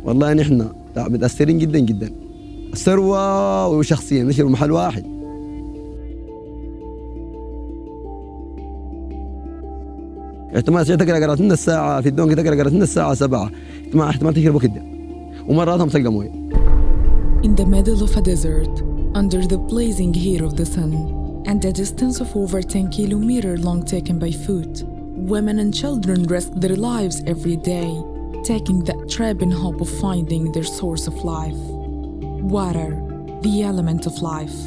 والله نحن متأثرين جدا جدا. الثروة وشخصيا نشروا محل واحد. احتمال تقرا قراتنا الساعة في الدونك تقرا قراتنا الساعة 7. احتمال تشربوا كده ومراتهم تلقى مويه. In the middle of a desert, under the blazing heat of the sun, and a distance of over 10 kilometers long taken by foot, women and children risk their lives every day, taking that trip in hope of finding their source of life. Water, the element of life.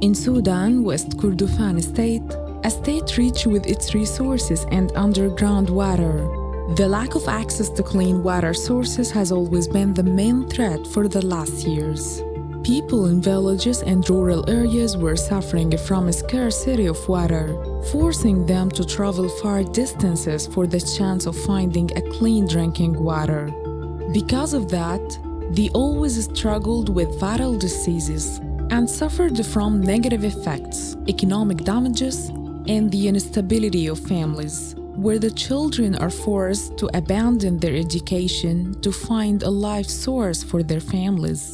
In Sudan, West Kurdofan state, a state rich with its resources and underground water, the lack of access to clean water sources has always been the main threat for the last years. People in villages and rural areas were suffering from a scarcity of water, forcing them to travel far distances for the chance of finding a clean drinking water. Because of that, they always struggled with viral diseases and suffered from negative effects, economic damages, and the instability of families, where the children are forced to abandon their education to find a life source for their families.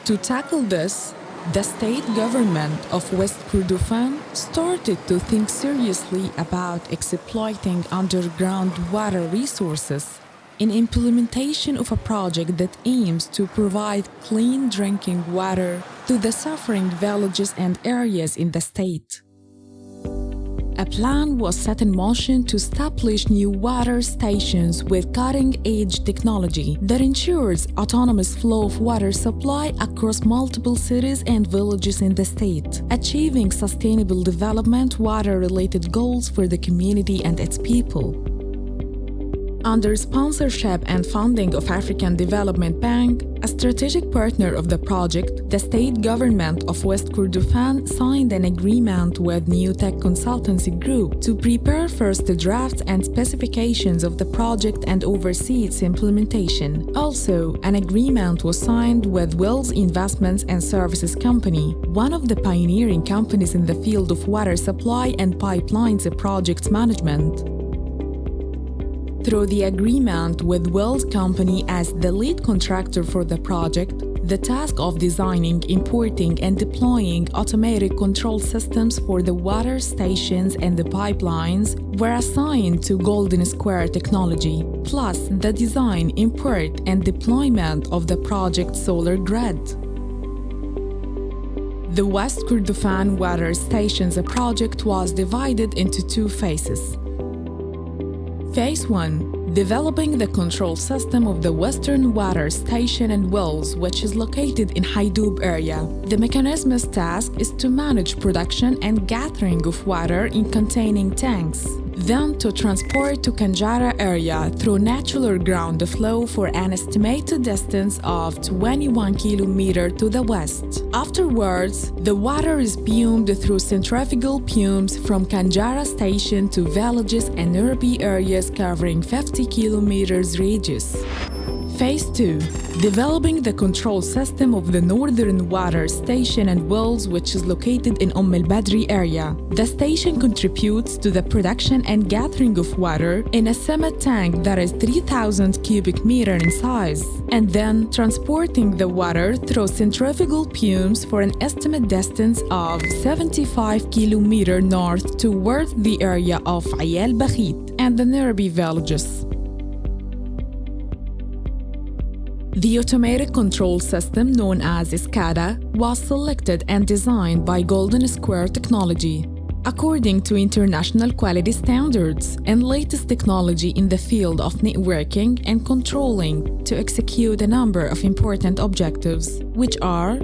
To tackle this, the state government of West Kurdofan started to think seriously about exploiting underground water resources in implementation of a project that aims to provide clean drinking water to the suffering villages and areas in the state. A plan was set in motion to establish new water stations with cutting-edge technology that ensures autonomous flow of water supply across multiple cities and villages in the state, achieving sustainable development water-related goals for the community and its people. Under sponsorship and funding of African Development Bank, a strategic partner of the project, the state government of West Kurdofan signed an agreement with New Tech Consultancy Group to prepare first the drafts and specifications of the project and oversee its implementation. Also, an agreement was signed with Wells Investments and Services Company, one of the pioneering companies in the field of water supply and pipelines project management. Through the agreement with Wells Company as the lead contractor for the project, the task of designing, importing, and deploying automated control systems for the water stations and the pipelines were assigned to Golden Square Technology, plus the design, import, and deployment of the project solar grid. The West Kurdofan Water Stations project was divided into two phases. Phase 1. Developing the control system of the Western Water Station and Wells, which is located in Haydub area. The mechanism's task is to manage production and gathering of water in containing tanks, then to transport to Kanjara area through natural ground flow for an estimated distance of 21 kilometers to the west. Afterwards, the water is pumped through centrifugal pumps from Kanjara station to villages and nearby areas covering 50 kilometers radius. Phase 2. Developing the control system of the Northern Water Station and Wells, which is located in al-Badri area. The station contributes to the production and gathering of water in a semi-tank that is 3,000 cubic meters in size, and then transporting the water through centrifugal pumps for an estimated distance of 75 kilometers north towards the area of Ayal Bakhit and the nearby villages. The automated control system known as SCADA was selected and designed by Golden Square Technology, according to international quality standards and latest technology in the field of networking and controlling to execute a number of important objectives, which are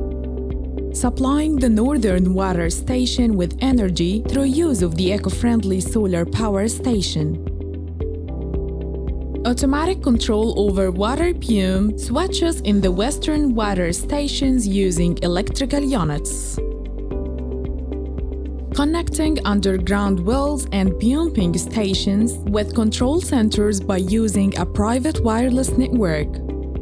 supplying the Northern Water Station with energy through use of the eco-friendly solar power station, automatic control over water pump switches in the Western Water Stations using electrical units, connecting underground wells and pumping stations with control centers by using a private wireless network,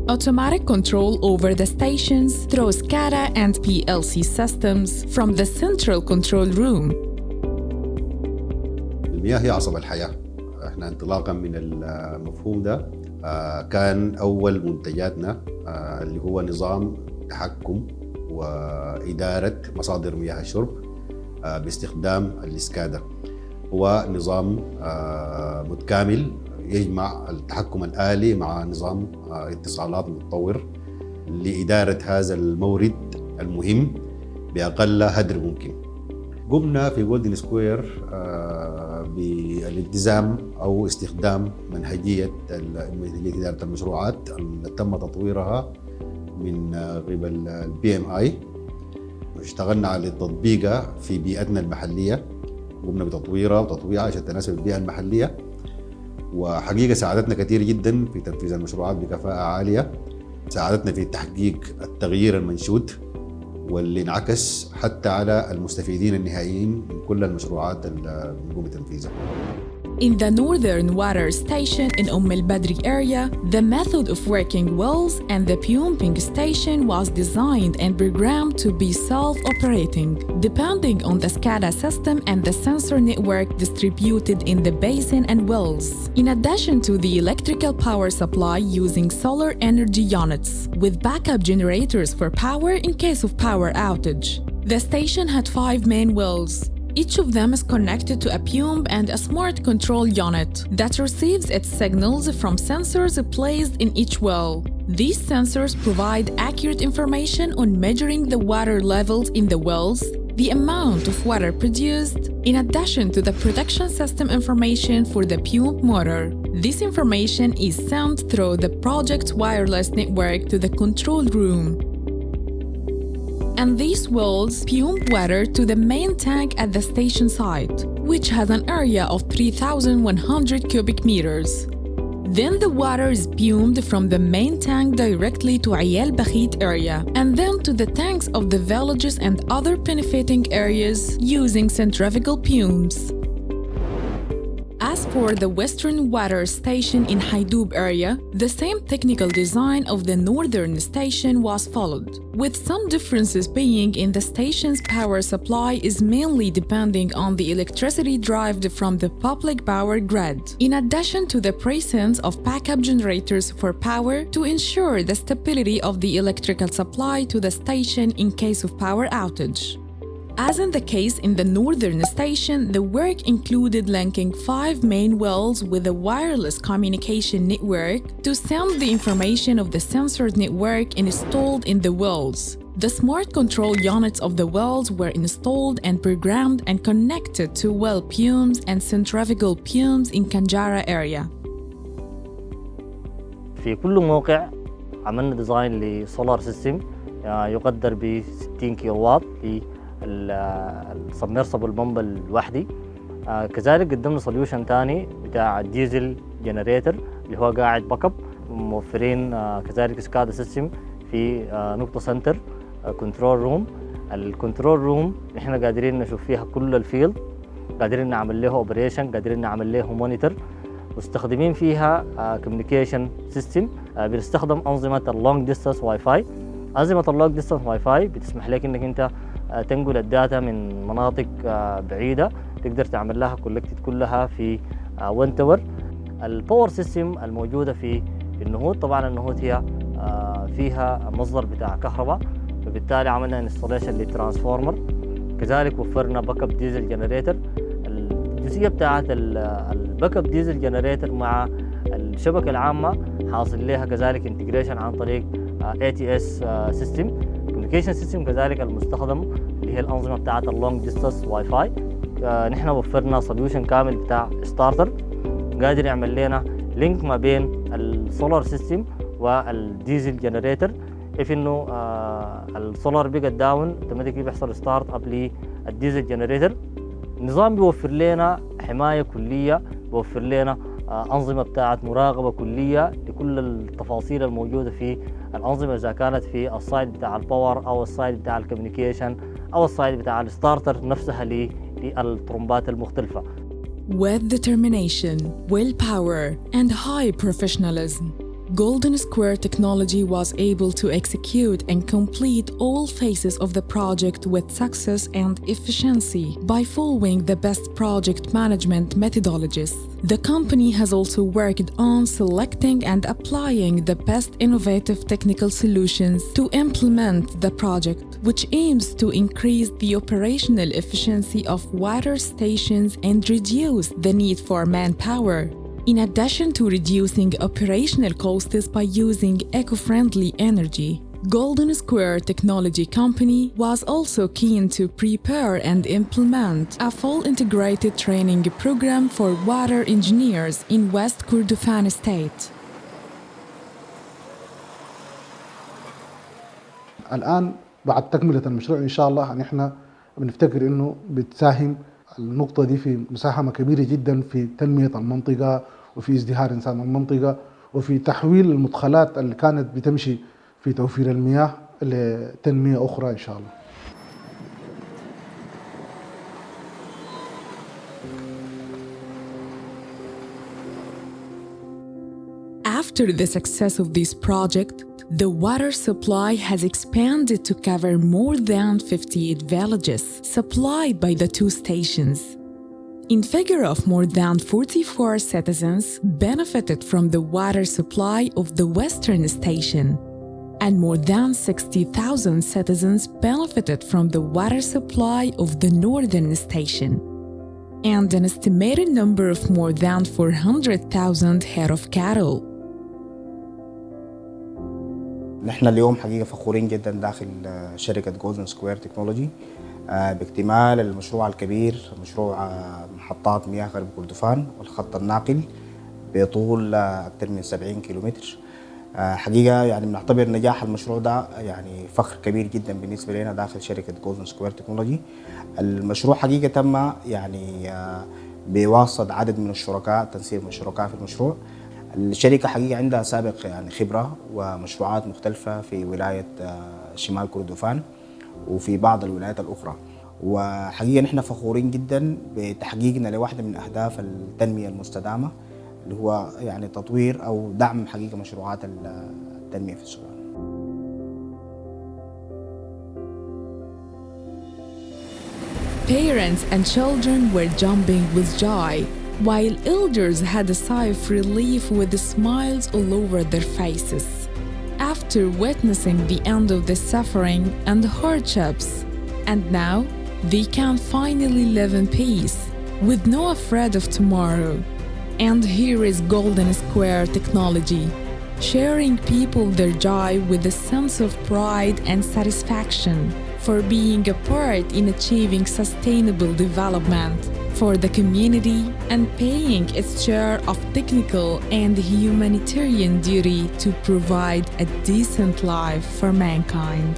Automatic control over the stations through SCADA and PLC systems from the central control room. المياه هي عصب الحياة. احنا انطلاقا من المفهوم ده كان أول منتجاتنا اللي هو نظام تحكم وإدارة مصادر مياه الشرب باستخدام السكادا. هو نظام متكامل يجمع التحكم الآلي مع نظام اتصالات متطور لإدارة هذا المورد المهم بأقل هدر ممكن. قمنا في جولدن سكوير بالالتزام أو استخدام منهجية إدارة المشروعات اللي تم تطويرها من قبل PMI. اشتغلنا على تطبيقها في بيئتنا المحلية، قمنا بتطويرها وتطويعها عشان تناسب البيئة المحلية، وحقيقة ساعدتنا كثير جدا في تنفيذ المشروعات بكفاءة عالية. ساعدتنا في تحقيق التغيير المنشود واللي انعكس حتى على المستفيدين النهائيين من كل المشروعات اللي بنقوم بتنفيذها. In the Northern Water Station in El Badri area, the method of working wells and the pumping station was designed and programmed to be self-operating, depending on the SCADA system and the sensor network distributed in the basin and wells, in addition to the electrical power supply using solar energy units, with backup generators for power in case of power outage. The station had 5 main wells. Each of them is connected to a pump and a smart control unit that receives its signals from sensors placed in each well. These sensors provide accurate information on measuring the water levels in the wells, the amount of water produced, in addition to the production system information for the pump motor. This information is sent through the project's wireless network to the control room. And these wells pump water to the main tank at the station site, which has an area of 3,100 cubic meters. Then the water is pumped from the main tank directly to Ayal Bakhit area, and then to the tanks of the villages and other benefiting areas using centrifugal pumps. As for the Western Water Station in Haydub area, the same technical design of the Northern Station was followed, with some differences being in the station's power supply is mainly depending on the electricity derived from the public power grid, in addition to the presence of backup generators for power to ensure the stability of the electrical supply to the station in case of power outage. As in the case in the Northern Station, the work included linking 5 main wells with a wireless communication network to send the information of the sensor network installed in the wells. The smart control units of the wells were installed and programmed and connected to well pumps and centrifugal pumps in Kanjara area. في كل موقع عملنا ديزاين لسولار سيستم يقدر ب 60 كيلو واط السبمرسبل بمب الوحدي. كذلك قدمنا سوليوشن تاني بتاع الديزل جنريتر اللي هو قاعد باك اب، موفرين كذلك سكادا سيستم في نقطة سنتر كنترول روم. الكنترول روم احنا قادرين نشوف فيها كل الفيلد، قادرين نعمل له اوبريشن، قادرين نعمل له مونيتور، مستخدمين فيها كوميونيكيشن سيستم. بنستخدم أنظمة اللونج ديستانس واي فاي. أنظمة اللونج ديستانس واي فاي بتسمح لك انك انت تنقل الداتا من مناطق بعيدة، تقدر تعمل لها كولكتد كلها في 1 تاور. الباور سيستم الموجودة في النهوض، طبعا النهوض هي فيها مصدر بتاع كهرباء، فبالتالي عملنا انستوليشن للترانسفورمر. كذلك وفرنا باك اب ديزل جنريتر. الجزئية بتاعت الباك اب ديزل جنريتر مع الشبكة العامة حاصل لها كذلك انتجريشن عن طريق ATS سيستم كوميونيكيشن سيستم، كذلك المستخدم اللي هي الأنظمة بتاعت اللونج ديستانس واي فاي. نحن وفرنا سوليوشن كامل بتاع ستارتر قادر يعمل لنا لينك ما بين السولار سيستم والديزل جنريتر. if انه السولار بقى داون اوتوماتيكلي بيحصل ستارت اب للديزل جنريتر. النظام بيوفر لنا حمايه كليه، بيوفر لنا انظمه بتاعت مراقبه كليه لكل التفاصيل الموجوده في الانظمه، اذا كانت في السايد بتاع الباور او السايد بتاع الكوميونيكيشن او السايد بتاع الستارتر نفسها للطرمبات المختلفه. With determination, willpower, and high professionalism, Golden Square Technology was able to execute and complete all phases of the project with success and efficiency by following the best project management methodologies. The company has also worked on selecting and applying the best innovative technical solutions to implement the project, which aims to increase the operational efficiency of water stations and reduce the need for manpower. In addition to reducing operational costs by using eco-friendly energy, Golden Square Technology Company was also keen to prepare and implement a full integrated training program for water engineers in West Kurdofan state. الآن بعد تكملة المشروع إن شاء الله نحن بنفتكر إنه بتساهم النقطة دي في مساهمة كبيرة جدا في تنمية المنطقة وفي ازدهار إنسان المنطقة وفي تحويل المدخلات اللي كانت بتمشي في توفير المياه لتنمية أخرى إن شاء الله. After the success of this project, the water supply has expanded to cover more than 58 villages supplied by the two stations. In figure of more than 44 citizens benefited from the water supply of the western station, and more than 60,000 citizens benefited from the water supply of the northern station, and an estimated number of more than 400,000 head of cattle. نحن اليوم حقيقة فخورين جدا داخل شركة جولدن سكوير تكنولوجي باكتمال المشروع الكبير، مشروع محطات مياه غرب كردفان والخط الناقل بطول أكثر من 70 كيلومتر. حقيقة يعني بنعتبر نجاح المشروع ده يعني فخر كبير جدا بالنسبة لنا داخل شركة جولدن سكوير تكنولوجي. المشروع حقيقة تم يعني بواسطة عدد من الشركاء، تنسيق من الشركاء في المشروع. الشركة حقيقة عندها سابق يعني خبرة ومشروعات مختلفة في ولاية شمال كردفان وفي بعض الولايات الأخرى، وحقيقة نحن فخورين جدا بتحقيقنا لواحدة من أهداف التنمية المستدامة اللي هو يعني تطوير أو دعم حقيقة مشروعات التنمية في السودان. Parents and children were jumping with joy, while elders had a sigh of relief with smiles all over their faces, after witnessing the end of the suffering and hardships. And now, they can finally live in peace, with no afraid of tomorrow. And here is Golden Square Technology, sharing people their joy with a sense of pride and satisfaction for being a part in achieving sustainable development for the community and paying its share of technical and humanitarian duty to provide a decent life for mankind.